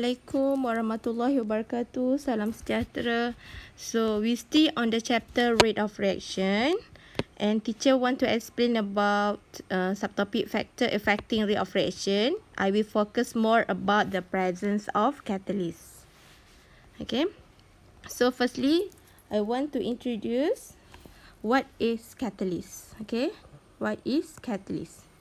Assalamualaikum warahmatullahi wabarakatuh. Salam sejahtera. So we still on the chapter rate of reaction, and teacher want to explain about subtopic factor affecting rate of reaction. I will focus more about the presence of catalyst. Okay. So firstly, I want to introduce what is catalyst. Okay. What is catalyst?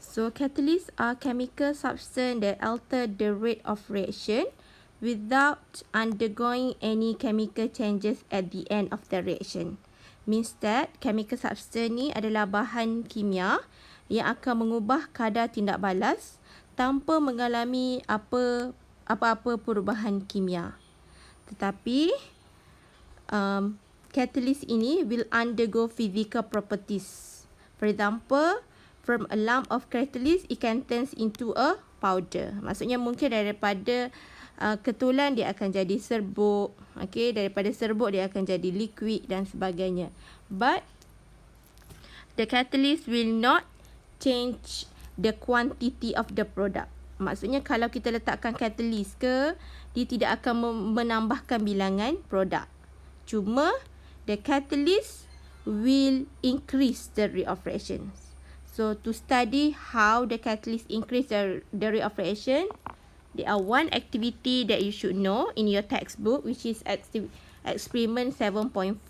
So catalysts are chemical substances that alter the rate of reaction without undergoing any chemical changes at the end of the reaction. Means that chemical substance ni adalah bahan kimia yang akan mengubah kadar tindak balas tanpa mengalami apa-apa perubahan kimia. Tetapi catalyst ini will undergo physical properties. For example, from a lump of catalyst, it can turn into a powder. Maksudnya mungkin daripada ketulan dia akan jadi serbuk. Okay, daripada serbuk dia akan jadi liquid dan sebagainya. But the catalyst will not change the quantity of the product. Maksudnya kalau kita letakkan catalyst ke, dia tidak akan menambahkan bilangan produk. Cuma the catalyst will increase the rate of reaction. So to study how the catalyst increase the rate of reaction, there are one activity that you should know in your textbook, which is experiment 7.4.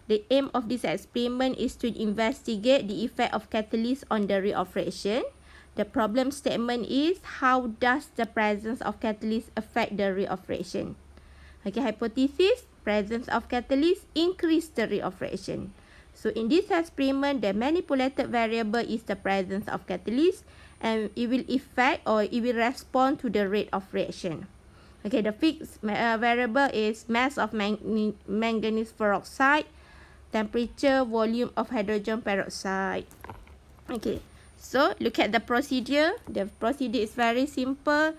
The aim of this experiment is to investigate the effect of catalyst on the rate of reaction. The problem statement is, how does the presence of catalyst affect the rate of reaction? Okay, hypothesis, presence of catalyst increase the rate of reaction. So in this experiment, the manipulated variable is the presence of catalyst, and it will affect or it will respond to the rate of reaction. Okay, the fixed variable is mass of manganese peroxide, temperature, volume of hydrogen peroxide. Okay, so look at the procedure. The procedure is very simple.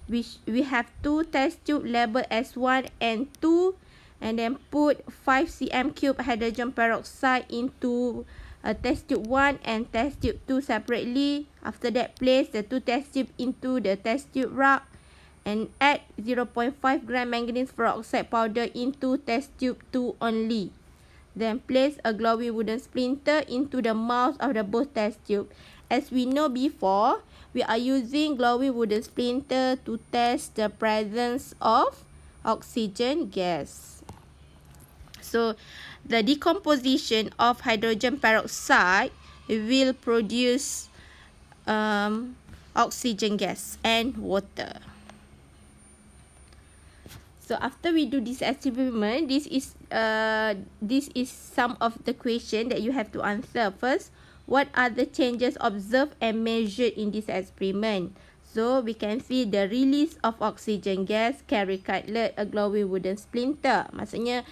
We have two test tube labeled S1 and 2. And then put 5 cm cube hydrogen peroxide into test tube 1 and test tube 2 separately. After that, place the two test tube into the test tube rack and add 0.5 gram manganese peroxide powder into test tube 2 only. Then place a glowy wooden splinter into the mouth of the both test tube. As we know before, we are using glowy wooden splinter to test the presence of oxygen gas. So, the decomposition of hydrogen peroxide will produce oxygen gas and water. So, after we do this experiment, this is some of the question that you have to answer. First, what are the changes observed and measured in this experiment? So, we can see the release of oxygen gas, carry cutlet, a glowy wooden splinter. Maksudnya,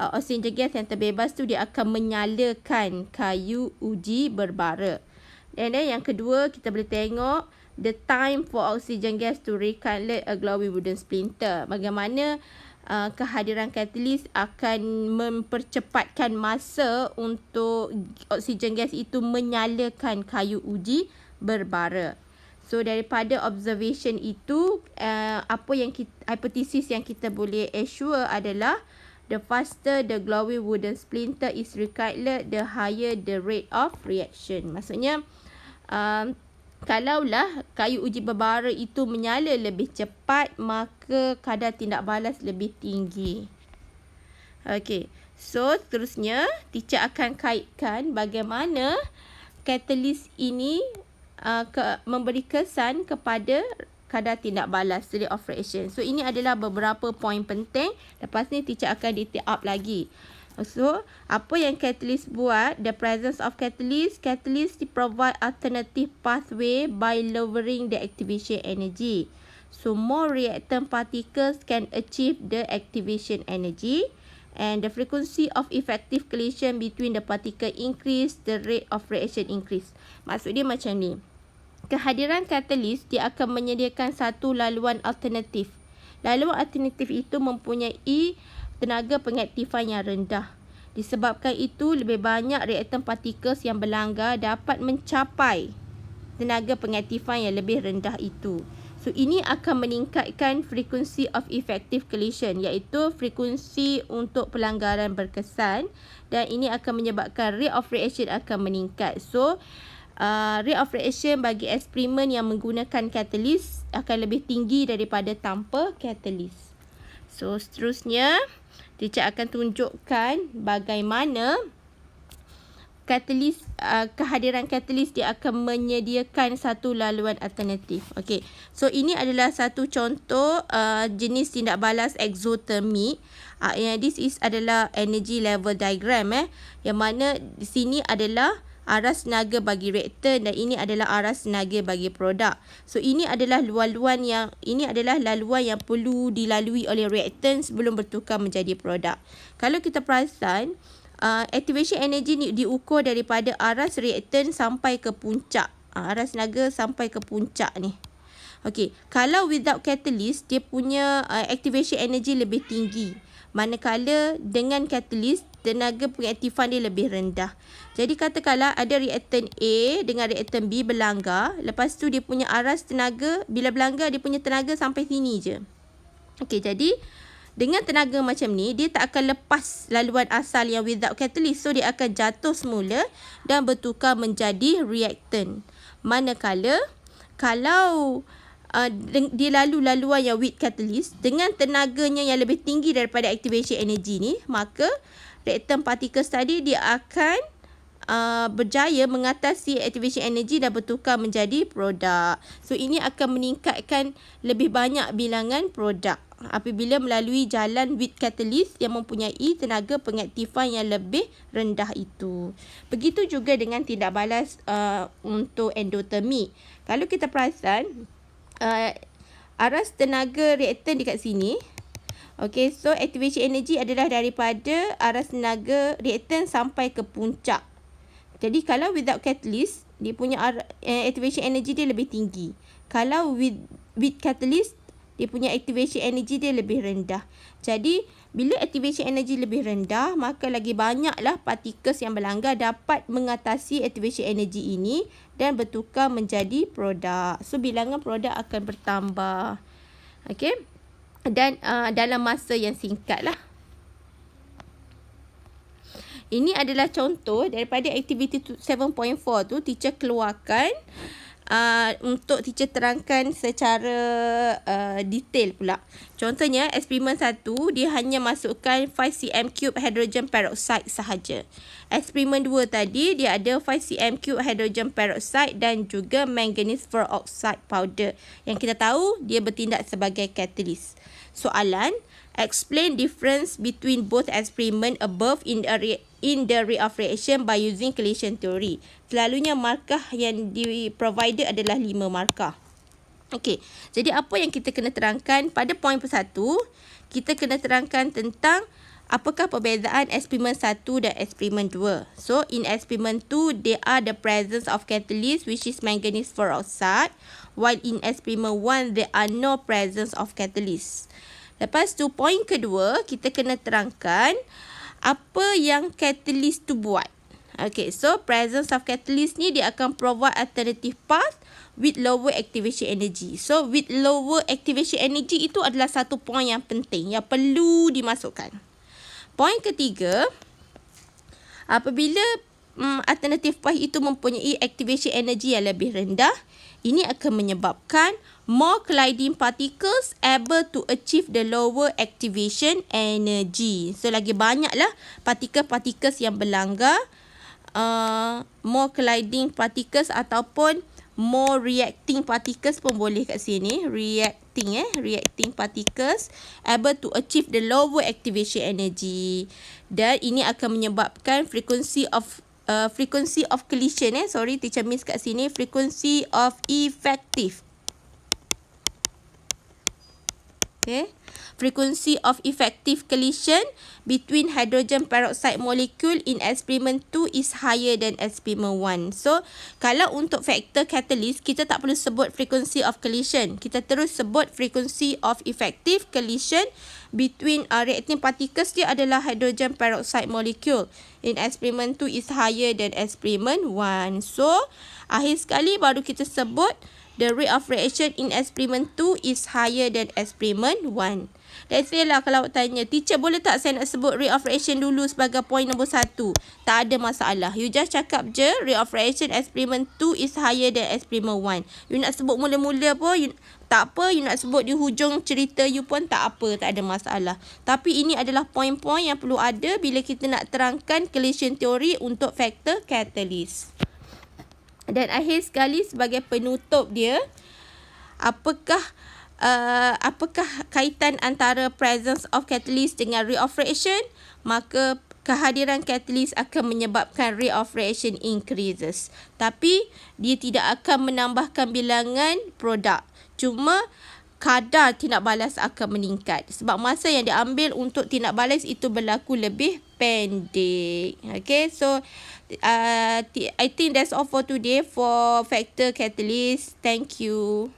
oksigen gas yang terbebas tu dia akan menyalakan kayu uji berbara. Dan yang kedua, kita boleh tengok the time for oxygen gas to recalculate a glowy wooden splinter. Bagaimana kehadiran catalyst akan mempercepatkan masa untuk oksigen gas itu menyalakan kayu uji berbara. So daripada observation itu, apa yang hipotesis yang kita boleh assure adalah the faster the glowy wooden splinter is recalculated, the higher the rate of reaction. Maksudnya, kalaulah kayu uji berbara itu menyala lebih cepat, maka kadar tindak balas lebih tinggi. Okay, so seterusnya, teacher akan kaitkan bagaimana catalyst ini memberi kesan kepada kadar tindak balas, rate of reaction. So, ini adalah beberapa poin penting. Lepas ni, teacher akan detail up lagi. So, apa yang catalyst buat? The presence of catalyst provide alternative pathway by lowering the activation energy. So, more reactant particles can achieve the activation energy. And the frequency of effective collision between the particle increase, the rate of reaction increase. Maksud dia macam ni. Kehadiran catalyst, dia akan menyediakan satu laluan alternatif. Laluan alternatif itu mempunyai tenaga pengaktifan yang rendah. Disebabkan itu, lebih banyak reaktan partikels yang berlanggar dapat mencapai tenaga pengaktifan yang lebih rendah itu. So, ini akan meningkatkan frekuensi of effective collision, iaitu frekuensi untuk pelanggaran berkesan, dan ini akan menyebabkan rate of reaction akan meningkat. So, rate of reaction bagi eksperimen yang menggunakan catalyst akan lebih tinggi daripada tanpa catalyst. So, seterusnya, teacher akan tunjukkan bagaimana catalyst, kehadiran catalyst dia akan menyediakan satu laluan alternatif. Okey. So ini adalah satu contoh jenis tindak balas exothermic. This is adalah energy level diagram yang mana di sini adalah aras tenaga bagi reaktan dan ini adalah aras tenaga bagi produk. So ini adalah laluan yang perlu dilalui oleh reaktan sebelum bertukar menjadi produk. Kalau kita perasan, activation energy ni diukur daripada aras reaktan sampai ke puncak. Aras tenaga sampai ke puncak ni. Okey, kalau without catalyst, dia punya activation energy lebih tinggi. Manakala dengan catalyst, tenaga pengaktifan dia lebih rendah. Jadi katakanlah ada reaktan A dengan reaktan B berlanggar. Lepas tu dia punya aras tenaga, bila berlanggar dia punya tenaga sampai sini je. Okey, jadi dengan tenaga macam ni, dia tak akan lepas laluan asal yang without catalyst. So, dia akan jatuh semula dan bertukar menjadi reaktan. Manakala, kalau dia lalu laluan yang with catalyst, dengan tenaganya yang lebih tinggi daripada activation energy ni, maka reaktan particles tadi dia akan berjaya mengatasi activation energy dan bertukar menjadi produk. So, ini akan meningkatkan lebih banyak bilangan produk apabila melalui jalan with catalyst yang mempunyai tenaga pengaktifan yang lebih rendah itu. Begitu juga dengan tindak balas untuk endotermik. Kalau kita perasan, aras tenaga reaktan dekat sini. Okay, so activation energy adalah daripada aras tenaga reaktan sampai ke puncak. Jadi kalau without catalyst, dia punya activation energy dia lebih tinggi. Kalau with catalyst, dia punya activation energy dia lebih rendah. Jadi, bila activation energy lebih rendah, maka lagi banyaklah partikels yang berlanggar dapat mengatasi activation energy ini dan bertukar menjadi produk. So, bilangan produk akan bertambah. Okay? Dan dalam masa yang singkat lah. Ini adalah contoh daripada aktiviti 7.4 tu teacher keluarkan untuk teacher terangkan secara detail pula. Contohnya eksperimen 1 dia hanya masukkan 5 cm3 hydrogen peroxide sahaja. Eksperimen 2 tadi dia ada 5 cm3 hydrogen peroxide dan juga manganese peroxide powder yang kita tahu dia bertindak sebagai catalyst. Soalan, explain difference between both experiment above in the rate of reaction by using collision theory. Selalunya markah yang di-provided adalah 5 markah. Okey, jadi apa yang kita kena terangkan pada poin persatu, kita kena terangkan tentang apakah perbezaan eksperimen 1 dan eksperimen 2. So, in eksperimen 2, there are the presence of catalyst which is manganese peroxide, while in eksperimen 1, there are no presence of catalyst. Lepas tu, poin kedua, kita kena terangkan apa yang catalyst tu buat. Okay, so presence of catalyst ni dia akan provide alternative path with lower activation energy. So, with lower activation energy itu adalah satu poin yang penting yang perlu dimasukkan. Poin ketiga, apabila alternative path itu mempunyai activation energy yang lebih rendah, ini akan menyebabkan more colliding particles able to achieve the lower activation energy. So, lagi banyaklah partikel-partikels yang berlanggar, more colliding particles ataupun more reacting particles pun boleh kat sini. Reacting particles able to achieve the lower activation energy. Dan ini akan menyebabkan frequency of collision. Teacher miss kat sini. Frequency of effective Okay. Frequency of effective collision between hydrogen peroxide molecule in experiment 2 is higher than experiment 1. So, kalau untuk factor catalyst, kita tak perlu sebut frequency of collision. Kita terus sebut frequency of effective collision between reacting particles dia adalah hydrogen peroxide molecule. In experiment 2 is higher than experiment 1. So, akhir sekali baru kita sebut the rate of reaction in experiment 2 is higher than experiment 1. Let's say lah kalau tanya, teacher boleh tak saya nak sebut rate of reaction dulu sebagai point nombor 1? Tak ada masalah. You just cakap je, rate of reaction experiment 2 is higher than experiment 1. You nak sebut mula-mula pun, tak apa. You nak sebut di hujung cerita you pun tak apa. Tak ada masalah. Tapi ini adalah point-point yang perlu ada bila kita nak terangkan collision theory untuk factor catalyst. Dan akhir sekali sebagai penutup dia, apakah kaitan antara presence of catalyst dengan rate of reaction? Maka kehadiran catalyst akan menyebabkan rate of reaction increases. Tapi dia tidak akan menambahkan bilangan produk. Cuma kadar tindak balas akan meningkat. Sebab masa yang diambil untuk tindak balas itu berlaku lebih pendek. Okay, so I think that's all for today for factor catalyst. Thank you.